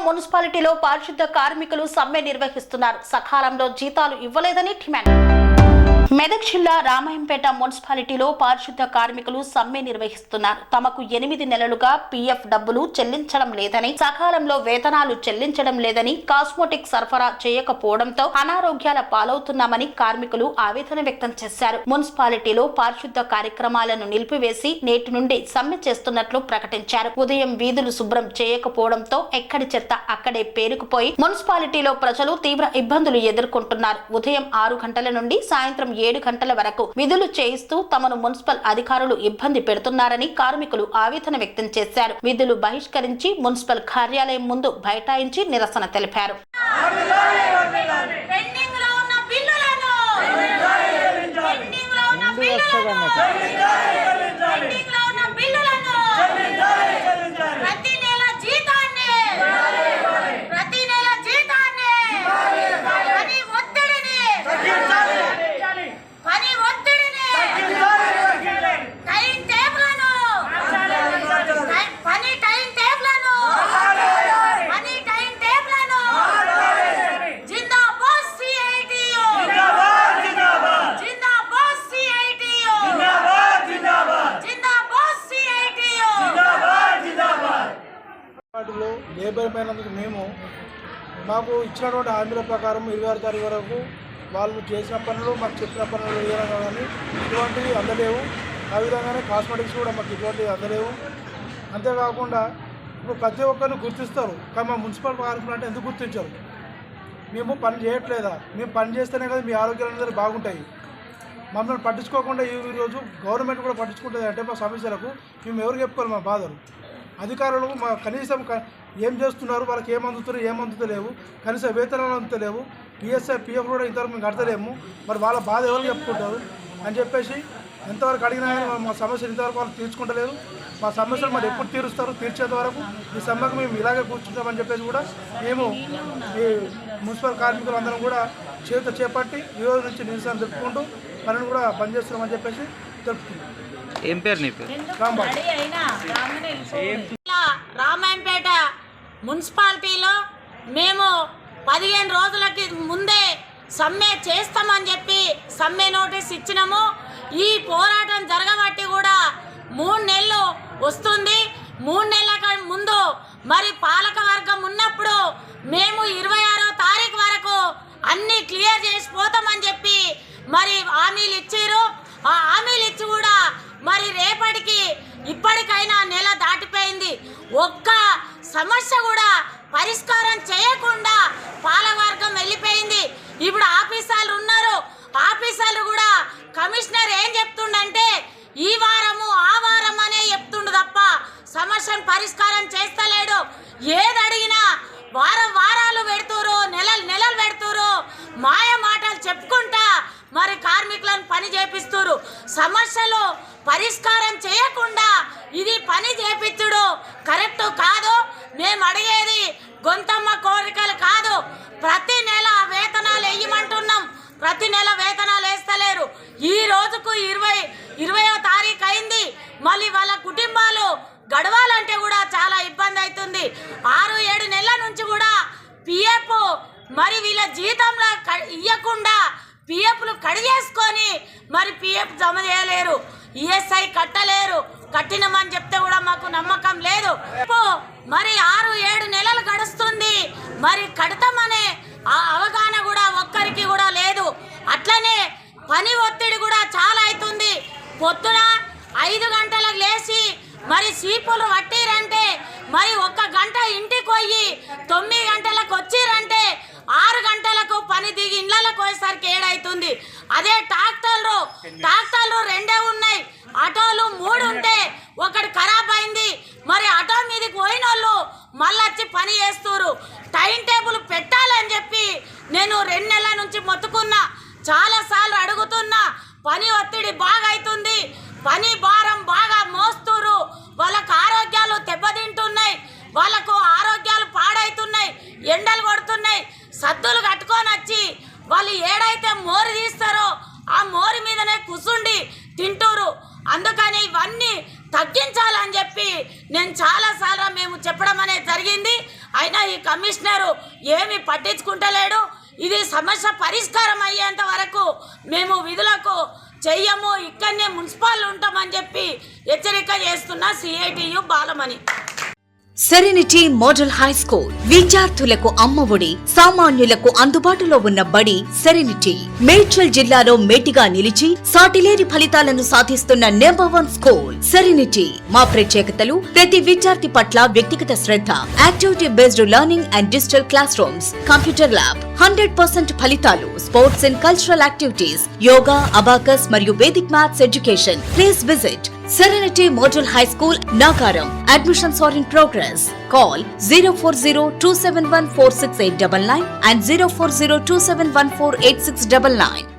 మున్సిపాలిటీలో పారిశుద్ధ కార్మికులు సమ్మె నిర్వహిస్తున్నారు. సకాలంలో జీతాలు ఇవ్వలేదని డిమాండ్. మెదక్ జిల్లా రామాయంపేట మున్సిపాలిటీలో పారిశుద్ధ కార్మికులు సమ్మె నిర్వహిస్తున్నారు. తమకు 8 నెలలుగా పీఎఫ్ డబ్బులు చెల్లించడం లేదని, సకాలంలో వేతనాలు చెల్లించడం లేదని, కాస్మోటిక్ సరఫరా చేయకపోవడంతో అనారోగ్యాల పాలవుతున్నామని కార్మికులు ఆవేదన వ్యక్తం చేశారు. మున్సిపాలిటీలో పారిశుద్ధ కార్యక్రమాలను నిలిపివేసి నేటి నుండి సమ్మె చేస్తున్నట్లు ప్రకటించారు. ఉదయం వీధులు శుభ్రం చేయకపోవడంతో ఎక్కడి చెత్త అక్కడే పేరుకుపోయి మున్సిపాలిటీలో ప్రజలు తీవ్ర ఇబ్బందులు ఎదుర్కొంటున్నారు. ఉదయం 6 గంటల నుండి సాయంత్రం 7 గంటల వరకు విధులు చేయిస్తూ తమను మున్సిపల్ అధికారులు ఇబ్బంది పెడుతున్నారని కార్మికులు ఆవేదన వ్యక్తం చేశారు. విధులు బహిష్కరించి మున్సిపల్ కార్యాలయం ముందు బైఠాయించి నిరసన తెలిపారు. లేబర్ అయినందుకు మేము మాకు ఇచ్చినటువంటి హామీల ప్రకారం 26 తారీఖు వరకు వాళ్ళు చేసిన పనులు మాకు చెప్పిన పనులు వేయడం కానీ ఇటువంటివి అందలేవు. ఆ విధంగానే కాస్మెటిక్స్ కూడా మాకు ఇటువంటివి అందలేవు. అంతేకాకుండా ఇప్పుడు ప్రతి ఒక్కరిని గుర్తిస్తారు కానీ మా మున్సిపల్ కార్మికులు అంటే ఎందుకు గుర్తించరు? మేము పని చేయట్లేదా? మేము పని చేస్తేనే కదా మీ ఆరోగ్యాలు అందరూ బాగుంటాయి. మమ్మల్ని పట్టించుకోకుండా ఈరోజు గవర్నమెంట్ కూడా పట్టించుకుంటుంది అంటే మా సమస్యలకు మేము ఎవరు చెప్పుకోవాలి? మా బాధలు అధికారులు మా కనీసం ఏం చేస్తున్నారు, వాళ్ళకి ఏం అందుతలేవు, కనీసం వేతనాలు అందుతలేవు, పిఎస్ఐ పిఎఫ్ కూడా ఇంతవరకు మేము కడతలేము. మరి వాళ్ళ బాధ ఎవరు చెప్పుకుంటారు అని చెప్పేసి ఎంతవరకు అడిగినా కానీ మా సమస్యలు ఇంతవరకు వాళ్ళు తీర్చుకుంటలేరు. మా సమస్యలు మరి ఎప్పుడు తీరుస్తారు? తీర్చేంత వరకు ఈ సమ్మెకు మేము ఇలాగే కూర్చుంటామని చెప్పేసి కూడా మేము ఈ మున్సిపల్ కార్మికులు అందరం కూడా చేపట్టి ఈరోజు నుంచి నిరసన తెలుపుకుంటూ పనిని కూడా బంద్ చేస్తున్నామని చెప్పేసి తెలుపుతున్నాం. ఏం పేరు నీ పేరు? రామాయంపేట మున్సిపాలిటీలో మేము 15 రోజులకి ముందే సమ్మె చేస్తామని చెప్పి సమ్మె నోటీస్ ఇచ్చినాము. ఈ పోరాటం జరగబట్టి కూడా 3 నెలలు వస్తుంది. 3 నెలల ముందు మరి పాలక వర్గం ఉన్నప్పుడు మేము 26వ తారీఖు వరకు అన్నీ క్లియర్ చేసి పోతామని చెప్పి మరి హామీలు ఇచ్చారు. ఆ హామీలు ఇచ్చి కూడా మరి రేపటికి ఇప్పటికైనా నెల దాటిపోయింది. ఒక్క సమస్య కూడా పరిష్కారం చేయకుండా పాలకవర్గం వెళ్ళిపోయింది. ఇప్పుడు ఆఫీసర్లు ఉన్నారు. ఆఫీసర్లు కూడా కమిషనర్ ఏం చెప్తుండంటే ఈ వారము ఆ వారం అనే చెప్తుండు తప్ప సమస్యను పరిష్కారం చేస్తలేడు. ఏది అడిగినా వారాలు పెడుతురు, నెలలు పెడుతురు, మాయ మాటలు చెప్పుకుంటా మరి కార్మికులను పని చేపిస్తురు. సమస్యలు పరిష్కారం చేయకుండా ఇది పని చేపించుడు కరెక్ట్ కాదు. మేము అడిగేది గొంతమ్మ కోరికలు కాదు. ప్రతి నెల వేతనాలు వేయమంటున్నాం. ప్రతి నెల వేతనాలు వేస్తలేరు. ఈ రోజుకు 20వ తారీఖు అయింది. మళ్ళీ వాళ్ళ కుటుంబాలు గడవాలంటే కూడా చాలా ఇబ్బంది అవుతుంది. 6-7 నెలల నుంచి కూడా పిఎఫ్ మరి వీళ్ళ జీతంలో ఇవ్వకుండా పిఎఫ్లు కడిగేసుకొని మరి పిఎఫ్ జమ చేయలేరు, ఈఎస్ఐ కట్టలేరు. కట్టినమని చెప్తే కూడా మాకు నమ్మకం లేదు. మరి 6-7 నెలలు గడుస్తుంది. మరి కడతామనే ఆ అవగాహన కూడా ఒక్కరికి కూడా లేదు. అట్లనే పని ఒత్తిడి కూడా చాలా అవుతుంది. పొద్దున 5 గంటలకు లేచి మరి సీపులు పట్టిరంటే మరి 1 గంట ఇంటికి పోయి 9 గంటలకు వచ్చిరంటే 6 గంటలకు పని దిగి ఇళ్ళకు పోయేసరికి 7 అవుతుంది. అదే ట్రాక్టర్లు 2 ఉన్నాయి, ఆటోలు 3 ఉంటే ఒకటి ఖరాబ్ అయింది. మరి ఆటో మీదకి పోయిన వాళ్ళు మళ్ళీ వచ్చి పని చేస్తున్నారు. టైం టేబుల్ పెట్టాలని చెప్పి నేను 2 నెలల నుంచి మొత్తుకున్నా, చాలాసార్లు అడుగుతున్నా. పని ఒత్తిడి బాగా అవుతుంది. పని భారం బాగా మోస్తున్నారు. వాళ్ళకు ఆరోగ్యాలు దెబ్బతింటున్నాయి. వాళ్ళకు ఆరోగ్యాలు పాడైతున్నాయి. ఎండలు కొడుతున్నాయి. సద్దులు కట్టుకొని వచ్చి వాళ్ళు ఏడైతే మోరు తీస్తారో ఆ మోరు మీదనే కూసుండి తింటూరు. అందుకని ఇవన్నీ తగ్గించాలని చెప్పి నేను చాలాసార్లు మేము చెప్పడం అనేది జరిగింది. అయినా ఈ కమిషనరు ఏమి పట్టించుకుంటలేడు. ఇది సమస్య పరిష్కారం అయ్యేంత వరకు మేము విధులకు చెయ్యము, ఇక్కడనే మున్సిపాల్ ఉంటామని చెప్పి హెచ్చరిక చేస్తున్న CITU Balamani. Serenity model high school విద్యార్థులకు అమ్మఒడి, సామాన్యులకు అందుబాటులో ఉన్న బడి సెరెనిటీ. మేడ్చల్ జిల్లాలో మేటిగా నిలిచి సాటిలేని ఫలితాలను సాధిస్తున్న నంబర్ 1 స్కూల్ సెరెనిటీ. మా ప్రత్యేకతలు ప్రతి విద్యార్థి పట్ల వ్యక్తిగత శ్రద్ధ, activity based learning and digital classrooms, computer lab, 100% ఫలితాలు, sports and cultural activities, yoga, abacus మరియు Vedic maths education. Please visit Serenity Model High School, Nagaram. Admissions are in progress. Call 040-271-46899 and 040-271-48699.